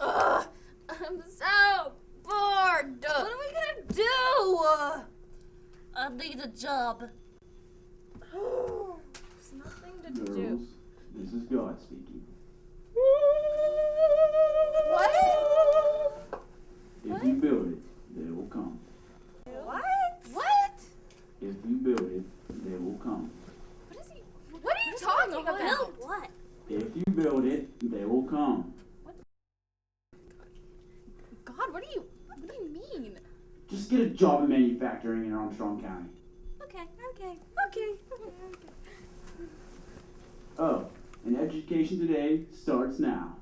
Ugh, I'm so bored. What are we gonna do? I need a job. There's nothing to do. Girls, this is God speaking. What? If you build it, they will come. What? What? If you build it, they will come. What are you talking about? Build what? If you build it, they will come. God, what do you mean? Just get a job in manufacturing in Armstrong County. Okay. Oh, and education today starts now.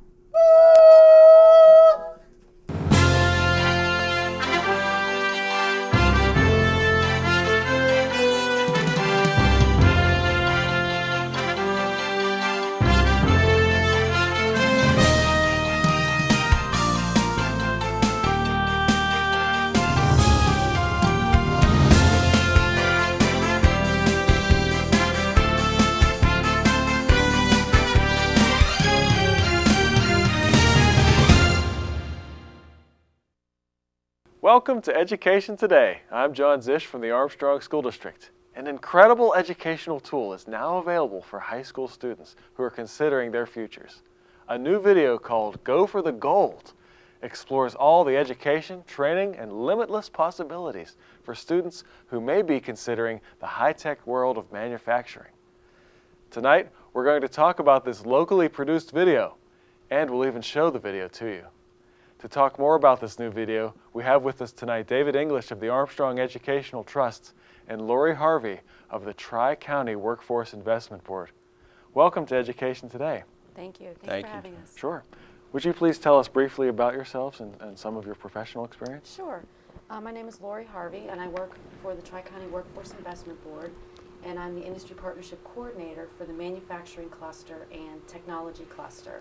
Welcome to Education Today. I'm John Zish from the Armstrong School District. An incredible educational tool is now available for high school students who are considering their futures. A new video called Go for the Gold explores all the education, training, and limitless possibilities for students who may be considering the high-tech world of manufacturing. Tonight, we're going to talk about this locally produced video, and we'll even show the video to you. To talk more about this new video, we have with us tonight David English of the Armstrong Educational Trust and Lori Harvey of the Tri-County Workforce Investment Board. Welcome to Education Today. Thank you. Thanks for having us. Sure. Would you please tell us briefly about yourselves and some of your professional experience? Sure. My name is Lori Harvey, and I work for the Tri-County Workforce Investment Board, and I'm the Industry Partnership Coordinator for the Manufacturing Cluster and Technology Cluster.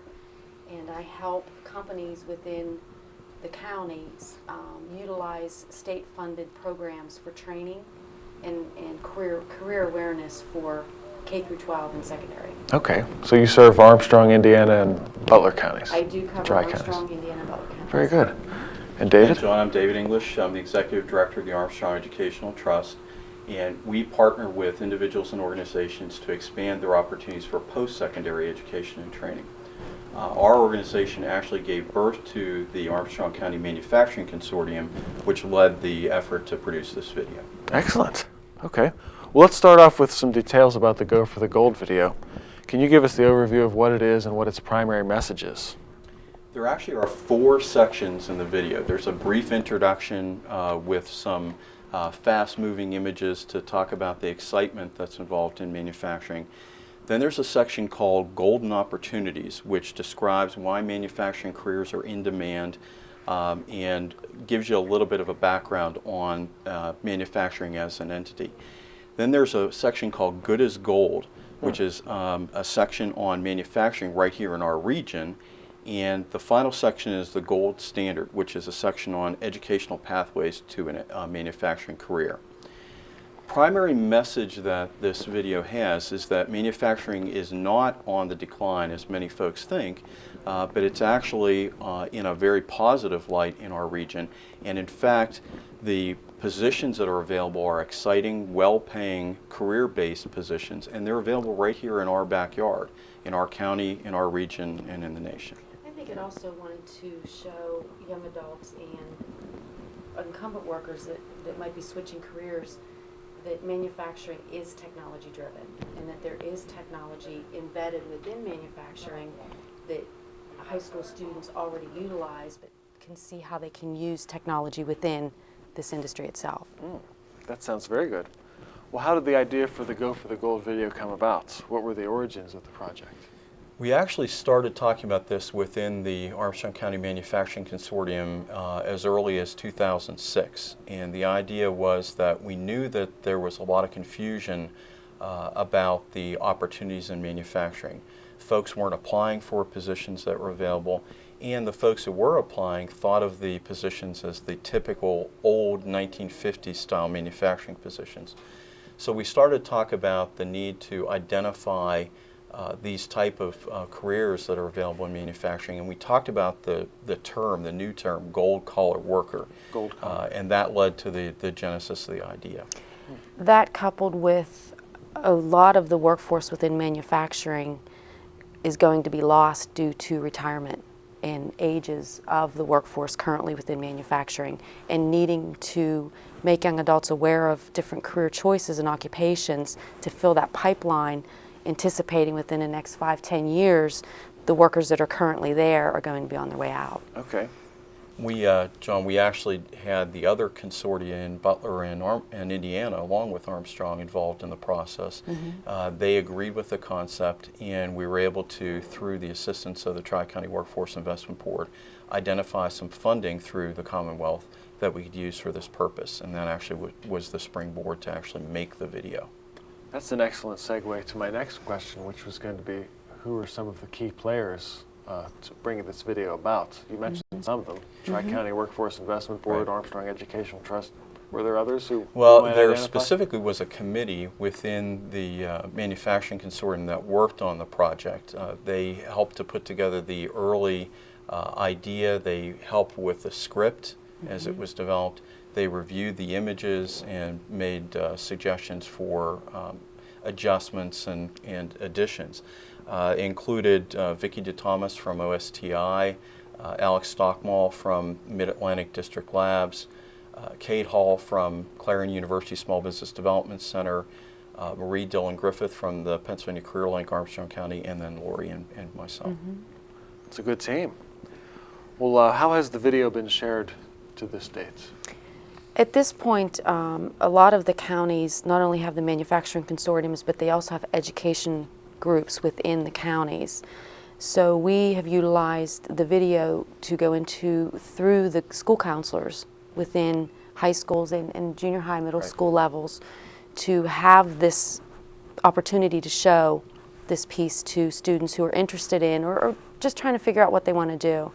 And I help companies within the counties utilize state-funded programs for training and career awareness for K through 12 and secondary. Okay, so you serve Armstrong, Indiana, and Butler counties. I do cover Armstrong, Indiana, and Butler counties. Very good. And David? Hey, John, I'm David English. I'm the Executive Director of the Armstrong Educational Trust, and we partner with individuals and organizations to expand their opportunities for post-secondary education and training. Our organization actually gave birth to the Armstrong County Manufacturing Consortium, which led the effort to produce this video. Excellent. Okay. Well, let's start off with some details about the Go for the Gold video. Can you give us the overview of what it is and what its primary message is? There actually are 4 sections in the video. There's a brief introduction with some fast-moving images to talk about the excitement that's involved in manufacturing. Then there's a section called Golden Opportunities, which describes why manufacturing careers are in demand and gives you a little bit of a background on manufacturing as an entity. Then there's a section called Good as Gold, which is a section on manufacturing right here in our region. And the final section is the Gold Standard, which is a section on educational pathways to a manufacturing career. Primary message that this video has is that manufacturing is not on the decline as many folks think, but it's actually in a very positive light in our region. And in fact, the positions that are available are exciting, well-paying, career-based positions, and they're available right here in our backyard, in our county, in our region, and in the nation. I think it also wanted to show young adults and incumbent workers that might be switching careers that manufacturing is technology driven and that there is technology embedded within manufacturing that high school students already utilize but can see how they can use technology within this industry itself. That sounds very good. Well, how did the idea for the Go for the Gold video come about? What were the origins of the project? We actually started talking about this within the Armstrong County Manufacturing Consortium as early as 2006. And the idea was that we knew that there was a lot of confusion about the opportunities in manufacturing. Folks weren't applying for positions that were available, and the folks who were applying thought of the positions as the typical old 1950s style manufacturing positions. So we started to talk about the need to identify these type of careers that are available in manufacturing. And we talked about the new term, gold collar worker. Gold collar. And that led to the genesis of the idea. That coupled with a lot of the workforce within manufacturing is going to be lost due to retirement and ages of the workforce currently within manufacturing, and needing to make young adults aware of different career choices and occupations to fill that pipeline, anticipating within the next 5-10 years the workers that are currently there are going to be on their way out. Okay. John, we actually had the other consortia in Butler and Indiana, along with Armstrong, involved in the process. They agreed with the concept, and we were able to, through the assistance of the Tri-County Workforce Investment Board, identify some funding through the Commonwealth that we could use for this purpose, and that actually was the springboard to actually make the video. That's an excellent segue to my next question, which was going to be, who are some of the key players to bring this video about? You mentioned some of them, Tri-County Workforce Investment Board, Right. Armstrong Educational Trust. Were there others who Well, might there identify? specifically was a committee within the manufacturing consortium that worked on the project. They helped to put together the early idea. They helped with the script as it was developed. They reviewed the images and made suggestions for adjustments and additions. Included Vicki DeThomas from OSTI, Alex Stockmall from Mid-Atlantic District Labs, Kate Hall from Clarion University Small Business Development Center, Marie Dillon Griffith from the Pennsylvania Career Link, Armstrong County, and then Lori and myself. It's a good team. Well, how has the video been shared to this date? At this point, a lot of the counties not only have the manufacturing consortiums, but they also have education groups within the counties. So we have utilized the video to go through the school counselors within high schools and junior high, middle school levels, to have this opportunity to show this piece to students who are interested in or just trying to figure out what they want to do.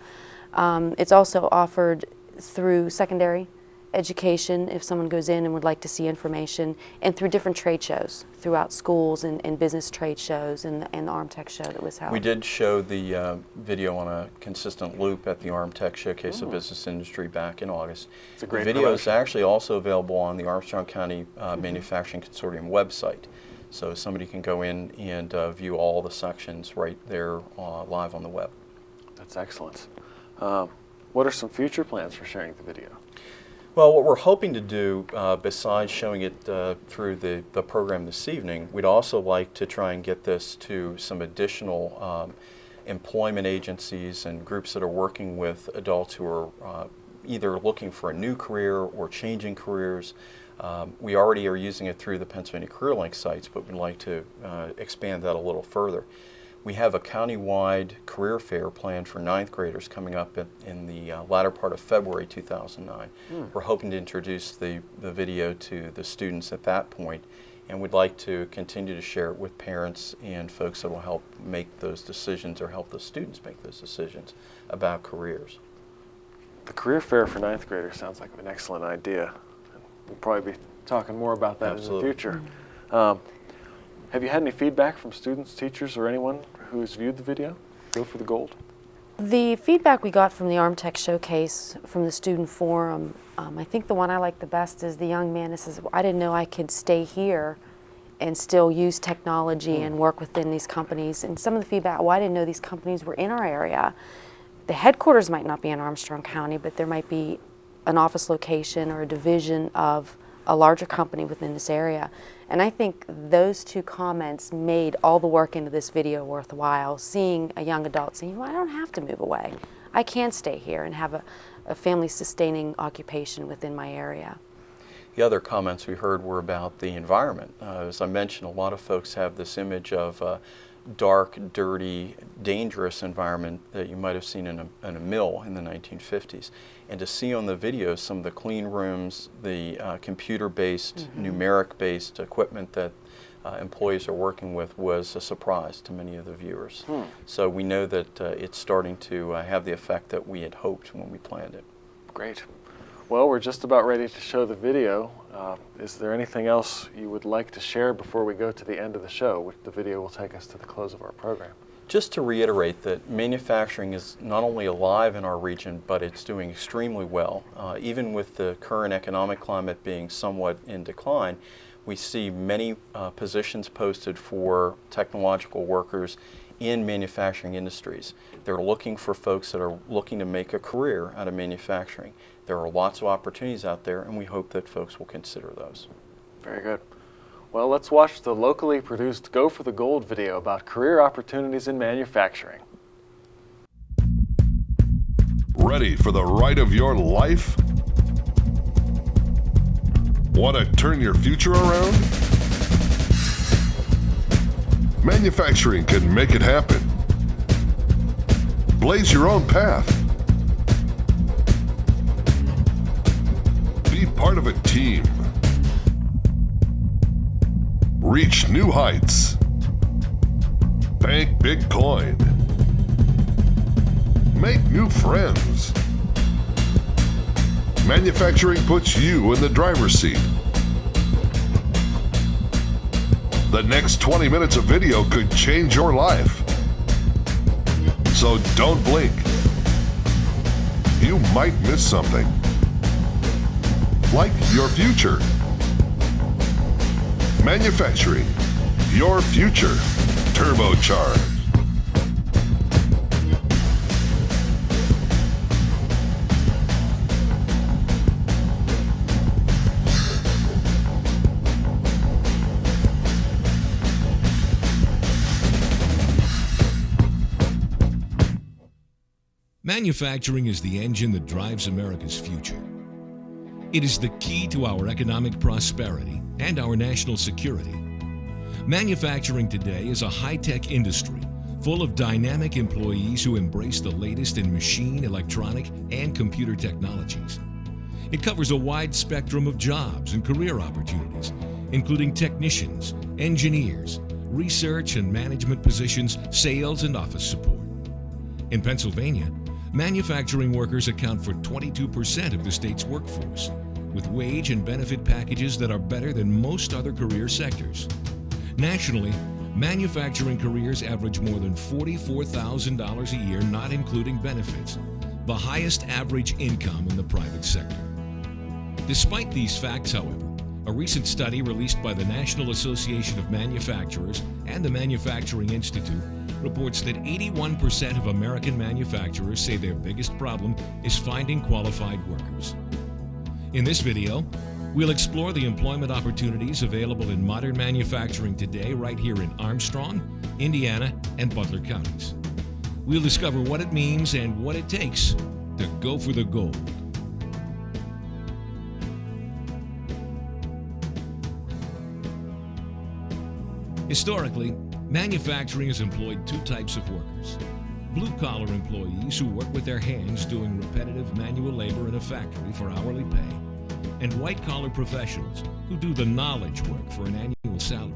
It's also offered through secondary education if someone goes in and would like to see information, and through different trade shows throughout schools and business trade shows and the Armtech show that was held. We did show the video on a consistent loop at the Armtech Showcase of Business Industry back in August. It's a great The video is promotion. actually also available on the Armstrong County Manufacturing Consortium website. So somebody can go in and view all the sections right there live on the web. That's excellent. What are some future plans for sharing the video? Well, what we're hoping to do, besides showing it through the program this evening, we'd also like to try and get this to some additional employment agencies and groups that are working with adults who are either looking for a new career or changing careers. We already are using it through the Pennsylvania Career Link sites, but we'd like to expand that a little further. We have a county-wide career fair planned for 9th graders coming up in the latter part of February 2009. We're hoping to introduce the video to the students at that point, and we'd like to continue to share it with parents and folks that will help make those decisions or help the students make those decisions about careers. The career fair for 9th graders sounds like an excellent idea. We'll probably be talking more about that Absolutely. in the future. Have you had any feedback from students, teachers, or anyone who's viewed the video? Go for the gold. The feedback we got from the Armtech Showcase, from the student forum, I think the one I like the best is the young man that says, I didn't know I could stay here and still use technology and work within these companies. And some of the feedback, I didn't know these companies were in our area. The headquarters might not be in Armstrong County, but there might be an office location or a division of a larger company within this area. And I think those two comments made all the work into this video worthwhile, seeing a young adult saying, well, I don't have to move away. I can stay here and have a family-sustaining occupation within my area. The other comments we heard were about the environment. As I mentioned, a lot of folks have this image of a dark, dirty, dangerous environment that you might have seen in a mill in the 1950s. And to see on the videos some of the clean rooms, the computer-based, numeric-based equipment that employees are working with was a surprise to many of the viewers. So we know that it's starting to have the effect that we had hoped when we planned it. Great. Well, we're just about ready to show the video. Is there anything else you would like to share before we go to the end of the show? The video will take us to the close of our program. Just to reiterate that manufacturing is not only alive in our region, but it's doing extremely well. Even with the current economic climate being somewhat in decline, we see many positions posted for technological workers in manufacturing industries. They're looking for folks that are looking to make a career out of manufacturing. There are lots of opportunities out there, and we hope that folks will consider those. Very good. Well, let's watch the locally produced Go for the Gold video about career opportunities in manufacturing. Ready for the ride of your life? Want to turn your future around? Manufacturing can make it happen. Blaze your own path. Be part of a team. Reach new heights. Bank big coin. Make new friends. Manufacturing puts you in the driver's seat. The next 20 minutes of video could change your life. So don't blink. You might miss something. Like your future. Manufacturing, your future, turbocharged. Manufacturing is the engine that drives America's future. It is the key to our economic prosperity and our national security. Manufacturing today is a high-tech industry full of dynamic employees who embrace the latest in machine, electronic, and computer technologies. It covers a wide spectrum of jobs and career opportunities, including technicians, engineers, research and management positions, sales, and office support. In Pennsylvania, manufacturing workers account for 22% of the state's workforce, with wage and benefit packages that are better than most other career sectors. Nationally, manufacturing careers average more than $44,000 a year, not including benefits, the highest average income in the private sector. Despite these facts, however, a recent study released by the National Association of Manufacturers and the Manufacturing Institute reports that 81% of American manufacturers say their biggest problem is finding qualified workers. In this video, we'll explore the employment opportunities available in modern manufacturing today right here in Armstrong, Indiana, and Butler counties. We'll discover what it means and what it takes to go for the gold. Historically, manufacturing has employed two types of workers: blue-collar employees who work with their hands doing repetitive manual labor in a factory for hourly pay, and white-collar professionals who do the knowledge work for an annual salary.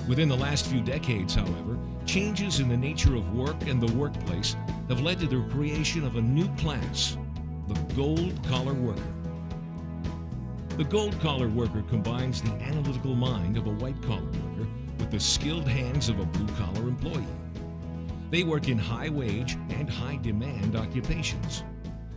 Within the last few decades, however, changes in the nature of work and the workplace have led to the creation of a new class, the gold-collar worker. The gold-collar worker combines the analytical mind of a white-collar worker with the skilled hands of a blue-collar employee. They work in high-wage and high-demand occupations.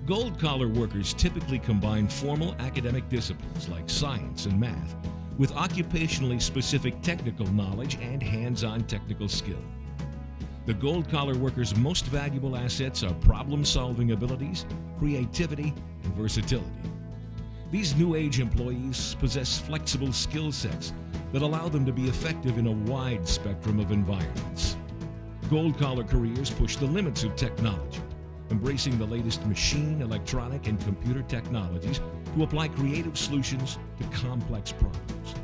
Gold-collar workers typically combine formal academic disciplines like science and math with occupationally specific technical knowledge and hands-on technical skill. The gold-collar workers' most valuable assets are problem-solving abilities, creativity, and versatility. These new-age employees possess flexible skill sets that allow them to be effective in a wide spectrum of environments. Gold-collar careers push the limits of technology, embracing the latest machine, electronic, and computer technologies to apply creative solutions to complex problems.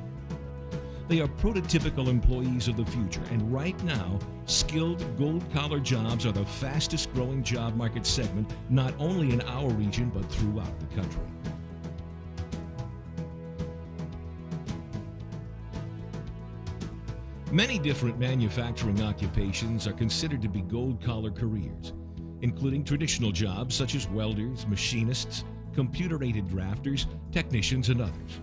They are prototypical employees of the future, and right now, skilled gold-collar jobs are the fastest-growing job market segment, not only in our region, but throughout the country. Many different manufacturing occupations are considered to be gold-collar careers, including traditional jobs such as welders, machinists, computer-aided drafters, technicians, and others.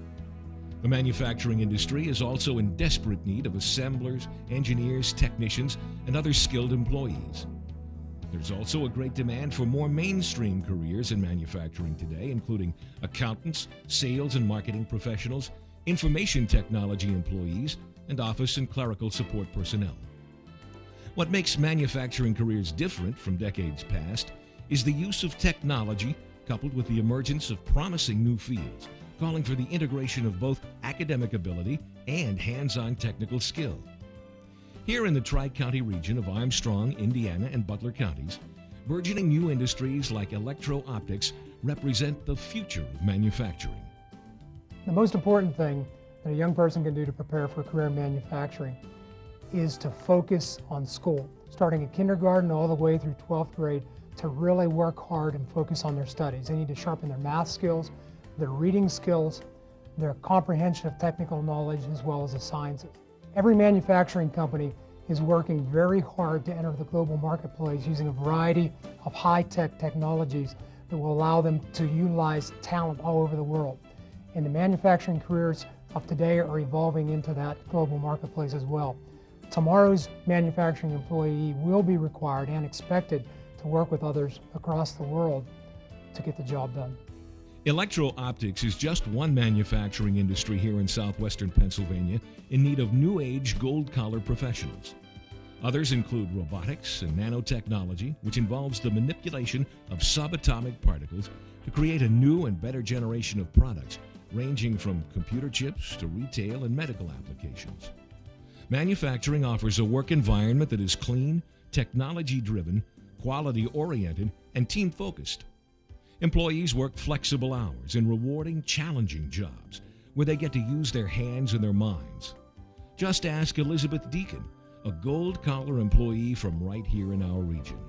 The manufacturing industry is also in desperate need of assemblers, engineers, technicians, and other skilled employees. There's also a great demand for more mainstream careers in manufacturing today, including accountants, sales and marketing professionals, information technology employees, and office and clerical support personnel. What makes manufacturing careers different from decades past is the use of technology coupled with the emergence of promising new fields, calling for the integration of both academic ability and hands-on technical skill. Here in the Tri-County region of Armstrong, Indiana, and Butler counties, burgeoning new industries like electro-optics represent the future of manufacturing. The most important thing that a young person can do to prepare for a career in manufacturing is to focus on school, starting at kindergarten all the way through 12th grade, to really work hard and focus on their studies. They need to sharpen their math skills, their reading skills, their comprehension of technical knowledge, as well as the sciences. Every manufacturing company is working very hard to enter the global marketplace using a variety of high-tech technologies that will allow them to utilize talent all over the world. And the manufacturing careers of today are evolving into that global marketplace as well. Tomorrow's manufacturing employee will be required and expected to work with others across the world to get the job done. Electro-optics is just one manufacturing industry here in southwestern Pennsylvania in need of new-age gold-collar professionals. Others include robotics and nanotechnology, which involves the manipulation of subatomic particles to create a new and better generation of products, ranging from computer chips to retail and medical applications. Manufacturing offers a work environment that is clean, technology-driven, quality-oriented, and team-focused. Employees work flexible hours in rewarding, challenging jobs where they get to use their hands and their minds. Just ask Elizabeth Deacon, a gold-collar employee from right here in our region.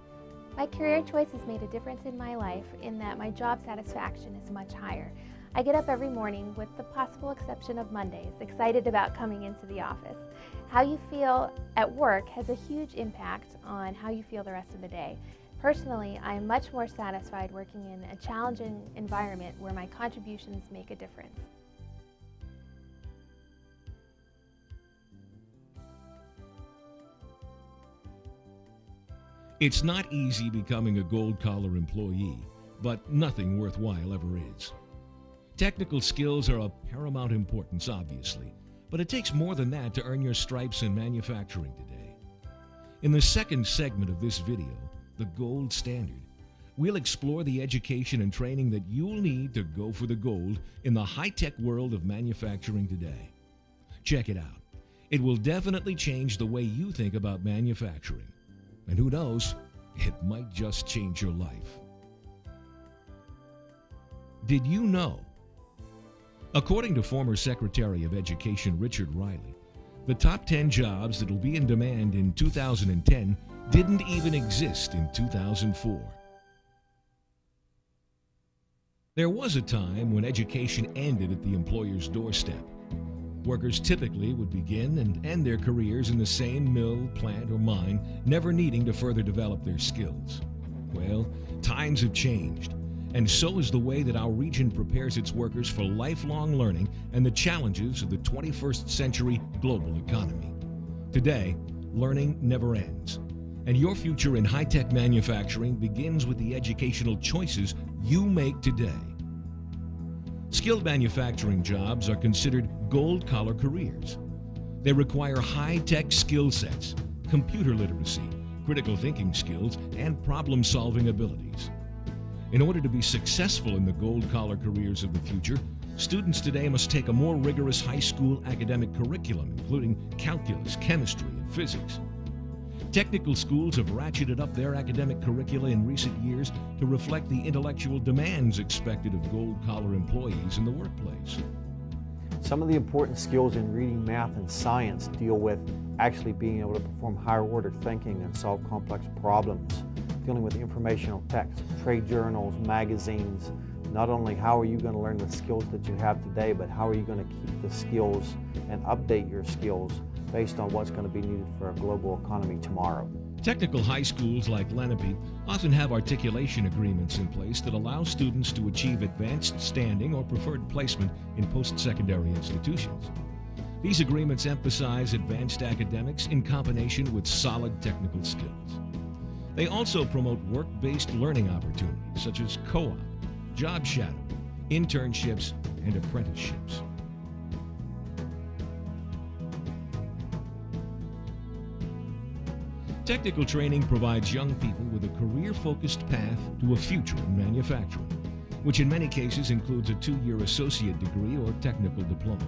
My career choice has made a difference in my life in that my job satisfaction is much higher. I get up every morning, with the possible exception of Mondays, excited about coming into the office. How you feel at work has a huge impact on how you feel the rest of the day. Personally, I am much more satisfied working in a challenging environment where my contributions make a difference. It's not easy becoming a gold-collar employee, but nothing worthwhile ever is. Technical skills are of paramount importance, obviously, but it takes more than that to earn your stripes in manufacturing today. In the second segment of this video, The Gold Standard, we'll explore the education and training that you'll need to go for the gold in the high-tech world of manufacturing today. Check it out. It will definitely change the way you think about manufacturing. And who knows, it might just change your life. Did you know? According to former Secretary of Education Richard Riley, the top 10 jobs that will be in demand in 2010 didn't even exist in 2004. There was a time when education ended at the employer's doorstep. Workers typically would begin and end their careers in the same mill, plant, or mine, never needing to further develop their skills. Well, times have changed, and so is the way that our region prepares its workers for lifelong learning and the challenges of the 21st century global economy. Today, learning never ends, and your future in high-tech manufacturing begins with the educational choices you make today. Skilled manufacturing jobs are considered gold-collar careers. They require high-tech skill sets, computer literacy, critical thinking skills, and problem-solving abilities. In order to be successful in the gold-collar careers of the future, students today must take a more rigorous high school academic curriculum, including calculus, chemistry, and physics. Technical schools have ratcheted up their academic curricula in recent years to reflect the intellectual demands expected of gold-collar employees in the workplace. Some of the important skills in reading, math, and science deal with actually being able to perform higher-order thinking and solve complex problems, dealing with informational text, trade journals, magazines. Not only how are you going to learn the skills that you have today, but how are you going to keep the skills and update your skills based on what's going to be needed for a global economy tomorrow. Technical high schools like Lenape often have articulation agreements in place that allow students to achieve advanced standing or preferred placement in post-secondary institutions. These agreements emphasize advanced academics in combination with solid technical skills. They also promote work-based learning opportunities such as co-op, job shadowing, internships, and apprenticeships. Technical training provides young people with a career-focused path to a future in manufacturing, which in many cases includes a 2-year associate degree or technical diploma.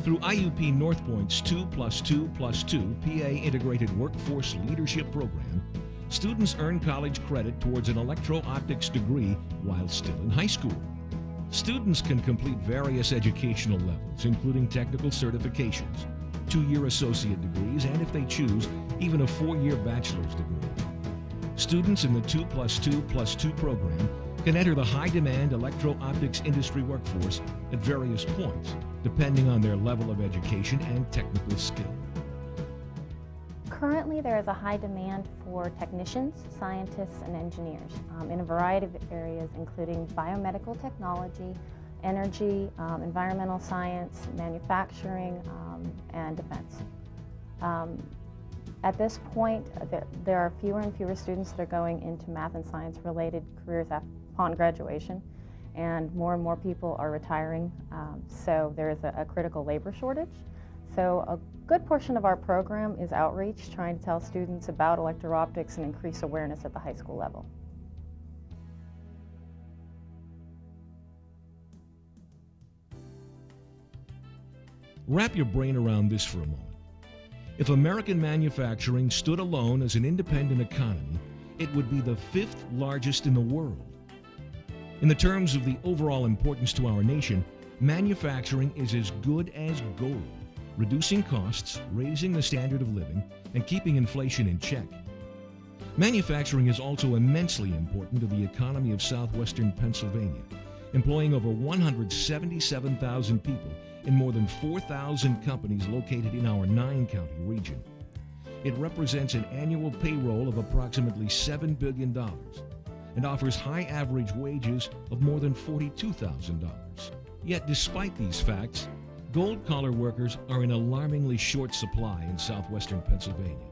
Through IUP North Point's 2+2+2 PA Integrated Workforce Leadership Program, students earn college credit towards an electro-optics degree while still in high school. Students can complete various educational levels, including technical certifications, 2-year associate degrees, and if they choose, even a 4-year bachelor's degree. Students in the 2+2+2 program can enter the high-demand electro-optics industry workforce at various points, depending on their level of education and technical skill. Currently, there is a high demand for technicians, scientists, and engineers in a variety of areas, including biomedical technology, energy, environmental science, manufacturing, and defense. At this point, there are fewer and fewer students that are going into math and science related careers upon graduation, and more people are retiring, so there is a critical labor shortage. So a good portion of our program is outreach, trying to tell students about electro-optics and increase awareness at the high school level. Wrap your brain around this for a moment. If American manufacturing stood alone as an independent economy, it would be the 5th largest in the world. In the terms of the overall importance to our nation, manufacturing is as good as gold, reducing costs, raising the standard of living, and keeping inflation in check. Manufacturing is also immensely important to the economy of southwestern Pennsylvania, employing over 177,000 people in more than 4,000 companies located in our 9-county region. It represents an annual payroll of approximately $7 billion and offers high average wages of more than $42,000. Yet despite these facts, gold-collar workers are in alarmingly short supply in southwestern Pennsylvania,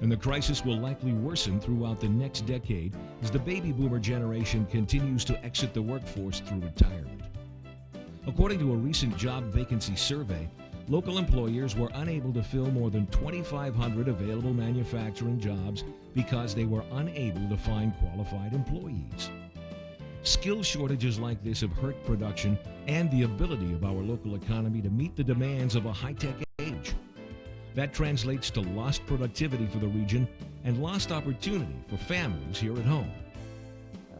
and the crisis will likely worsen throughout the next decade as the baby boomer generation continues to exit the workforce through retirement. According to a recent job vacancy survey, local employers were unable to fill more than 2,500 available manufacturing jobs because they were unable to find qualified employees. Skill shortages like this have hurt production and the ability of our local economy to meet the demands of a high-tech age. That translates to lost productivity for the region and lost opportunity for families here at home.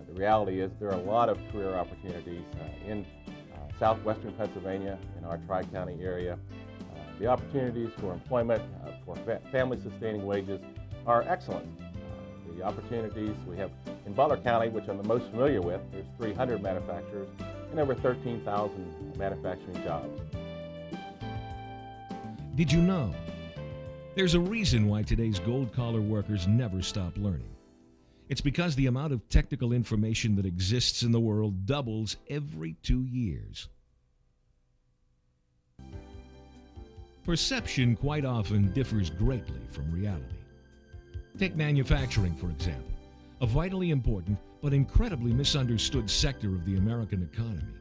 The reality is there are a lot of career opportunities in southwestern Pennsylvania, in our Tri-County area. The opportunities for employment, for family-sustaining wages are excellent. The opportunities we have in Butler County, which I'm the most familiar with, there's 300 manufacturers and over 13,000 manufacturing jobs. Did you know? There's a reason why today's gold-collar workers never stop learning. It's because the amount of technical information that exists in the world doubles every 2 years. Perception quite often differs greatly from reality. Take manufacturing, for example, a vitally important but incredibly misunderstood sector of the American economy.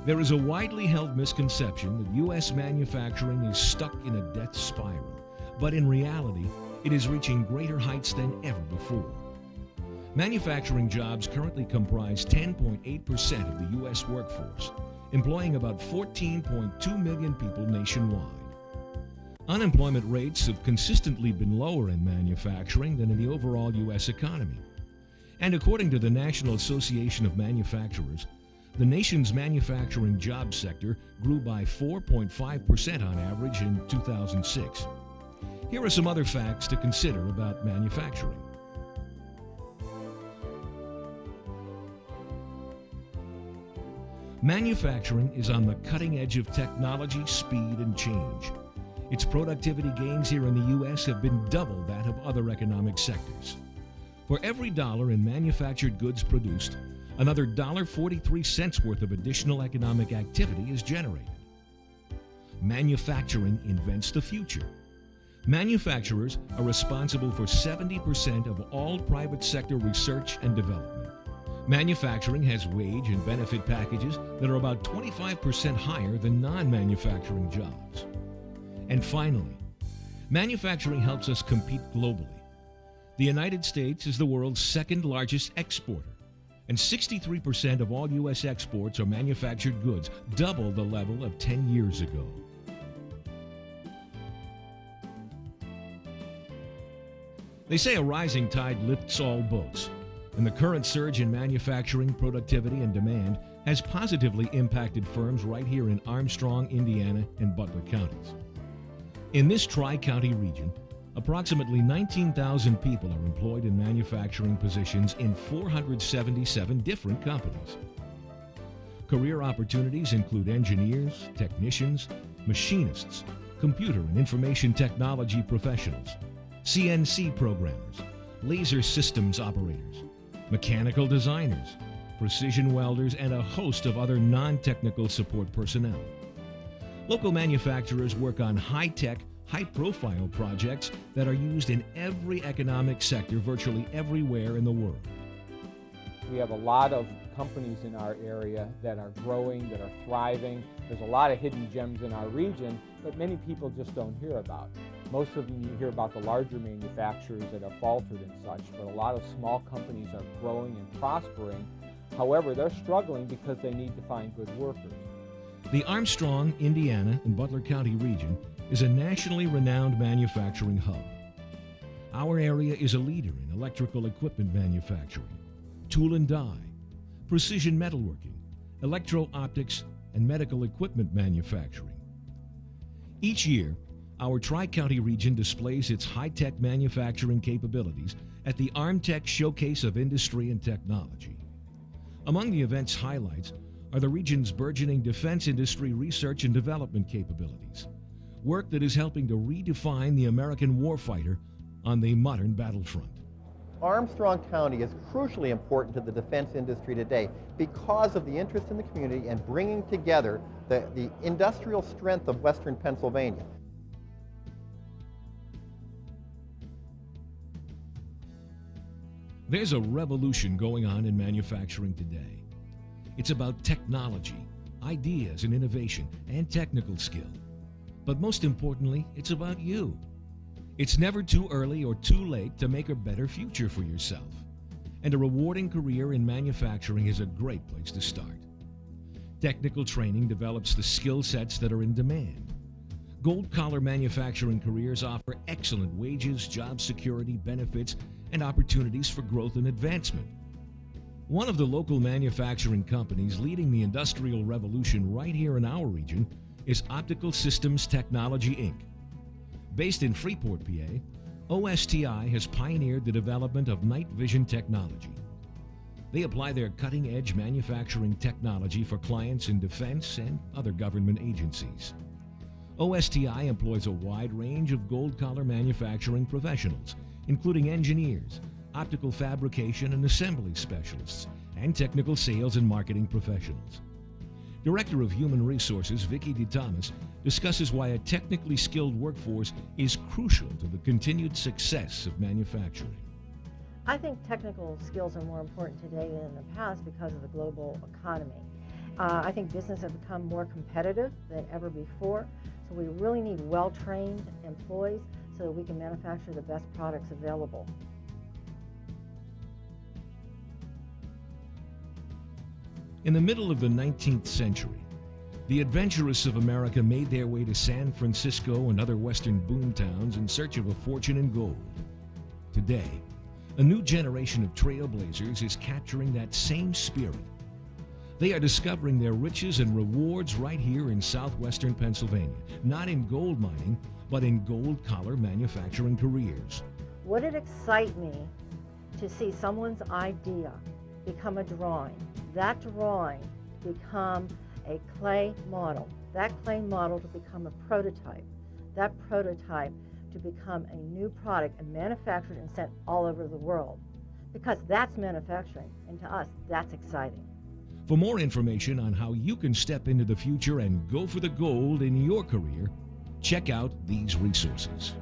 There is a widely held misconception that U.S. manufacturing is stuck in a death spiral, but in reality, it is reaching greater heights than ever before. Manufacturing jobs currently comprise 10.8% of the U.S. workforce, employing about 14.2 million people nationwide. Unemployment rates have consistently been lower in manufacturing than in the overall U.S. economy. And according to the National Association of Manufacturers, the nation's manufacturing job sector grew by 4.5% on average in 2006. Here are some other facts to consider about manufacturing. Manufacturing is on the cutting edge of technology, speed, and change. its productivity gains here in the U.S. have been double that of other economic sectors. For every dollar in manufactured goods produced, another $1.43 worth of additional economic activity is generated. Manufacturing invents the future. Manufacturers are responsible for 70% of all private sector research and development. Manufacturing has wage and benefit packages that are about 25% higher than non-manufacturing jobs. And finally, manufacturing helps us compete globally. The United States is the world's second largest exporter, and 63% of all U.S. exports are manufactured goods, double the level of 10 years ago. They say a rising tide lifts all boats, and the current surge in manufacturing, productivity, and demand has positively impacted firms right here in Armstrong, Indiana, and Butler counties. In this tri-county region, approximately 19,000 people are employed in manufacturing positions in 477 different companies. Career opportunities include engineers, technicians, machinists, computer and information technology professionals, CNC programmers, laser systems operators, mechanical designers, precision welders, and a host of other non-technical support personnel. Local manufacturers work on high-tech, high-profile projects that are used in every economic sector virtually everywhere in the world. We have a lot of companies in our area that are growing, that are thriving. There's a lot of hidden gems in our region that many people just don't hear about. Most of them you hear about the larger manufacturers that have faltered and such, but a lot of small companies are growing and prospering. However, they're struggling because they need to find good workers. The Armstrong, Indiana, and Butler County region is a nationally renowned manufacturing hub. Our area is a leader in electrical equipment manufacturing, tool and die, precision metalworking, electro-optics, and medical equipment manufacturing. Each year, our Tri-County region displays its high-tech manufacturing capabilities at the Armtech Showcase of Industry and Technology. Among the event's highlights are the region's burgeoning defense industry research and development capabilities, work that is helping to redefine the American warfighter on the modern battlefront. Armstrong County is crucially important to the defense industry today because of the interest in the community and bringing together the industrial strength of Western Pennsylvania. There's a revolution going on in manufacturing today. It's about technology, ideas and innovation, and technical skill. But most importantly, it's about you. It's never too early or too late to make a better future for yourself. And a rewarding career in manufacturing is a great place to start. Technical training develops the skill sets that are in demand. Gold-collar manufacturing careers offer excellent wages, job security, benefits, and opportunities for growth and advancement. One of the local manufacturing companies leading the industrial revolution right here in our region is Optical Systems Technology, Inc. Based in Freeport, PA, OSTI has pioneered the development of night vision technology. They apply their cutting-edge manufacturing technology for clients in defense and other government agencies. OSTI employs a wide range of gold-collar manufacturing professionals, including engineers, optical fabrication and assembly specialists, and technical sales and marketing professionals. Director of Human Resources, Vicki DeThomas, discusses why a technically skilled workforce is crucial to the continued success of manufacturing. I think technical skills are more important today than in the past because of the global economy. I think business has become more competitive than ever before, so we really need well-trained employees so that we can manufacture the best products available. In the middle of the 19th century, the adventurous of America made their way to San Francisco and other western boom towns in search of a fortune in gold. Today, a new generation of trailblazers is capturing that same spirit. They are discovering their riches and rewards right here in southwestern Pennsylvania, not in gold mining, but in gold-collar manufacturing careers. Would it excite me to see someone's idea become a drawing, that drawing become a clay model, that clay model to become a prototype, that prototype to become a new product and manufactured and sent all over the world. Because that's manufacturing, and to us, that's exciting. For more information on how you can step into the future and go for the gold in your career, check out these resources.